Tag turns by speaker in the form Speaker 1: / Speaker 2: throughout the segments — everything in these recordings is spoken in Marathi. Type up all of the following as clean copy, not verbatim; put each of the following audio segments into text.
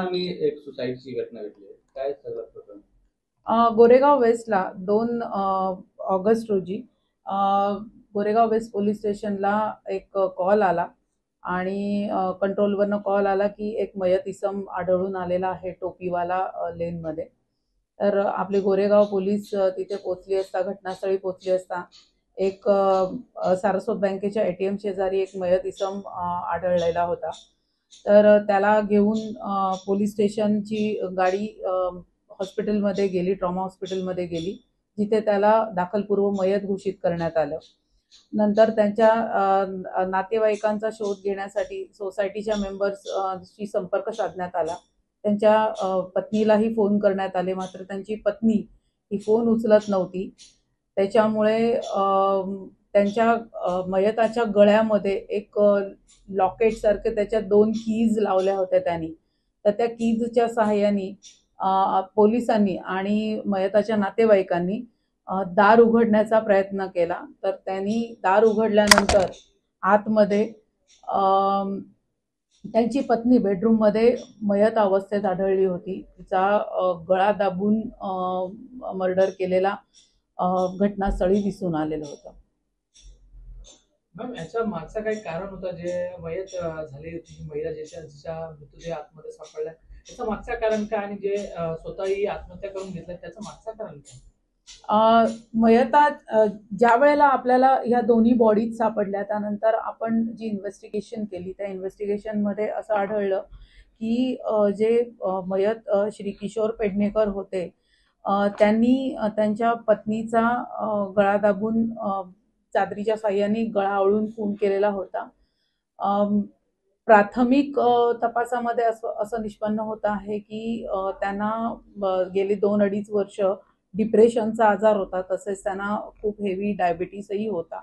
Speaker 1: आणि एक सुसाईडची घटना घडली आहे, काय सगळं प्रकरण?
Speaker 2: गोरेगाव वेस्टला 2 ऑगस्ट रोजी गोरेगाव वेस्ट पोलीस स्टेशनला एक कॉल आला आणि कंट्रोलवरनं कॉल आला की एक मयत इसम आढळून आलेला आहे टोपीवाला लेनमध्ये. तर आपले गोरेगाव पोलीस तिथे पोचली असता, घटनास्थळी पोचली असता एक सारस्वत बँकेच्या ATM शेजारी एक मयत इसम आढळलेला होता. तर त्याला घेऊन पोलीस स्टेशनची गाडी हॉस्पिटलमध्ये गेली, ट्रॉमा हॉस्पिटलमध्ये गेली, जिथे त्याला दाखलपूर्व मयत घोषित करण्यात आलं. नंतर त्यांच्या नातेवाईकांचा शोध घेण्यासाठी सोसायटीच्या मेंबर्सशी संपर्क साधण्यात आला. त्यांच्या पत्नीलाही फोन करण्यात आले, मात्र त्यांची पत्नी ही फोन उचलत नव्हती. त्याच्यामुळे त्यांच्या मयताच्या गळ्यामध्ये एक लॉकेट सारखे त्याच्या 2 कीज लावल्या होत्या त्यांनी. तर त्या कीजच्या सहाय्याने पोलिसांनी आणि मयताच्या नातेवाईकांनी दार उघडण्याचा प्रयत्न केला. तर त्यांनी दार उघडल्यानंतर आतमध्ये त्यांची पत्नी बेडरूममध्ये मयत अवस्थेत आढळली होती. तिचा गळा दाबून मर्डर केलेला घटनास्थळी दिसून आलेलं होतं.
Speaker 1: मॅम, याच्या मागचा काही कारण होता जे मयत झाली होती महिला जिचा मृतदेह आतमध्ये सापडला, त्याचं मागचं कारण काय? आणि जे स्वतःही आत्महत्या करून घेतलं त्याचं मागचं कारण काय?
Speaker 2: मयता ज्या वेळेला आपल्याला ह्या दोन्ही बॉडीज सापडल्या त्यानंतर आपण जी इन्व्हेस्टिगेशन केली त्या इन्व्हेस्टिगेशनमध्ये असं आढळलं की जे मयत श्री किशोर पेडणेकर होते, त्यांनी त्यांच्या पत्नीचा गळा दाबून चादरीच्या साह्याने गळा आवळून खून केलेला होता. प्राथमिक तपासामध्ये असं निष्पन्न होत आहे की त्यांना गेली 2-2.5 वर्ष डिप्रेशनचा आजार होता, तसेच त्यांना खूप हेवी डायबिटीसही होता.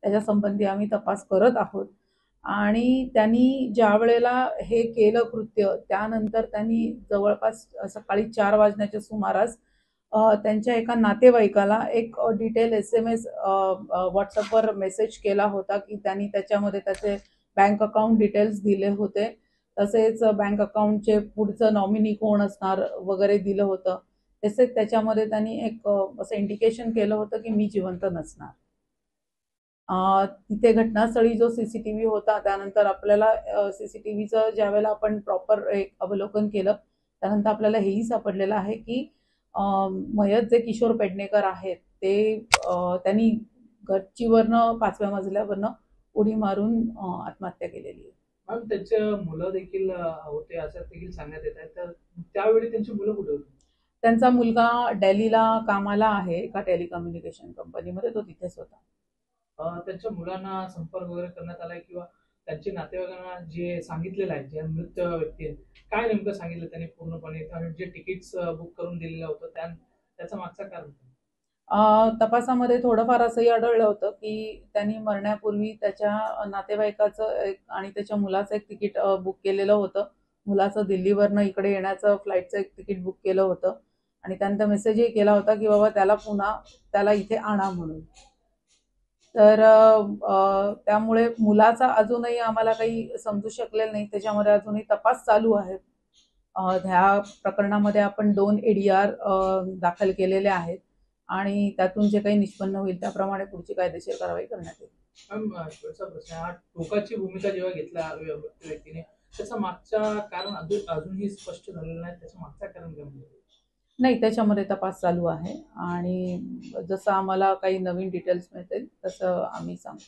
Speaker 2: त्याच्या संबंधी आम्ही तपास करत आहोत. आणि त्यांनी ज्या वेळेला हे केलं कृत्य, त्यानंतर त्यांनी जवळपास सकाळी 4 वाजण्याच्या सुमारास त्यांच्या एका नातेवाईकाला एक डिटेल SMS व्हॉट्सअपवर मेसेज केला होता की त्यांनी त्याच्यामध्ये त्याचे बँक अकाउंट डिटेल्स दिले होते. तसेच बँक अकाउंटचे पुढचं नॉमिनी कोण असणार वगैरे दिलं होतं. तसेच त्याच्यामध्ये त्यांनी एक असं इंडिकेशन केलं होतं की मी जिवंत नसणार. तिथे घटनास्थळी जो CCTV होता, त्यानंतर आपल्याला CCTVचं ज्या वेळेला आपण प्रॉपर एक अवलोकन केलं त्यानंतर आपल्याला हेही सापडलेलं आहे की मयत जे किशोर पेडणेकर आहेत ते त्यांनी गच्चीवरनं 5व्या मजल्यावरनं उडी मारून आत्महत्या केलेली आहे.
Speaker 1: मॅम, त्यांचे मुलं देखील होते असं देखील सांगण्यात येत आहे, तर त्यावेळी त्यांची मुलं कुठे होती?
Speaker 2: त्यांचा मुलगा दिल्लीला कामाला आहे एका टेलिकम्युनिकेशन कंपनीमध्ये, तो तिथेच होता.
Speaker 1: त्यांच्या मुलांना संपर्क वगैरे करण्यात आलाय किंवा त्यांच्या नातेवाईकांना जे सांगितलेलं आहे, जे मृत व्यक्ती आहे, काय नेमकं सांगितलं त्यांनी पूर्णपणे? आणि जे तिकीट्स बुक करून दिलेलं होतं त्याचं मागचं कारण काय?
Speaker 2: तपासामध्ये थोडंफार असंही आढळलं होतं की त्यांनी मरण्यापूर्वी त्याच्या नातेवाईकाचं आणि त्याच्या मुलाचं एक तिकीट बुक केलेलं होतं. मुलाचं दिल्लीवरनं इकडे येण्याचं फ्लाईटचं एक तिकीट बुक केलं होतं आणि त्यानंतर मेसेजही केला होता की बाबा त्याला इथे आणा म्हणून. तर त्यामुळे मुलाचा अजूनही आम्हाला काही समजू शकलेलं नाही. त्याच्यामध्ये अजूनही तपास चालू आहे. ह्या प्रकरणामध्ये आपण 2 ADR दाखल केलेले आहेत आणि त्यातून जे काही निष्पन्न होईल त्याप्रमाणे पुढची कायदेशीर कारवाई करण्यात येईल.
Speaker 1: मॅम, शेवटचा प्रश्न, हा टोकाची भूमिका जेव्हा घेतला व्यक्तीने, त्याचं मागचं कारण अजूनही स्पष्ट झालेलं नाही. त्याचं मागचं कारण काय म्हणजे?
Speaker 2: नाही, त्याच्यामध्ये तपास चालू आहे आणि जसं आम्हाला काही नवीन डिटेल्स मिळतील तसं आम्ही सांगू.